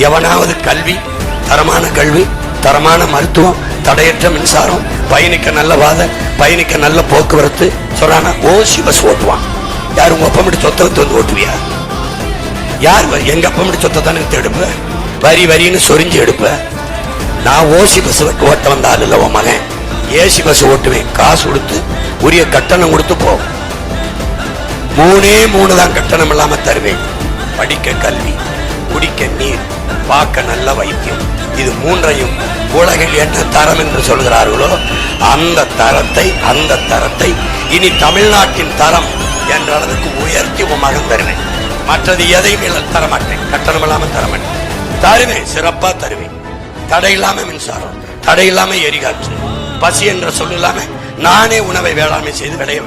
எவனாவது கல்வி, தரமான கல்வி, தரமான மருத்துவம், தடையற்ற மின்சாரம், பயணிக்க நல்ல வாதை, பயணிக்க நல்ல போக்குவரத்து சொல்றானா ஓசி பஸ் ஓட்டுவான். யார் உங்க அப்பா மட்டும் சொத்தை வந்து ஓட்டுவியா? யார் எங்க அப்பா மட்டும் சொத்தை தானே எடுப்ப, வரி வரின்னு சொரிஞ்சு எடுப்ப. நான் ஓசி பஸ் ஓட்ட வந்தாலும் இல்ல உன் மகன், ஏசி பஸ் ஓட்டுவேன். காசு கொடுத்து உரிய கட்டணம் கொடுத்து போ. 3 தான் கட்டணம் இல்லாம தருவேன். படிக்க கல்வி, குடிக்க நீர், பார்க்க நல்ல வைத்தியம். இது 3ஐயும் உலகில் என்ன தரம் என்று சொல்கிறார்களோ அந்த தரத்தை இனி தமிழ்நாட்டின் தரம் என்ற அளவுக்கு உயர்த்தி உன் மகன் தருவேன். மற்றது எதையும் தரமாட்டேன், கட்டணம் இல்லாம தரமாட்டேன். தருவேன், சிறப்பா தருவேன். தடை இல்லாம மின்சாரம், தடை இல்லாம எரிகாற்று, பசி என்ற சொல் இல்லாம நானே உணவை வேளாண்மை செய்து விளைய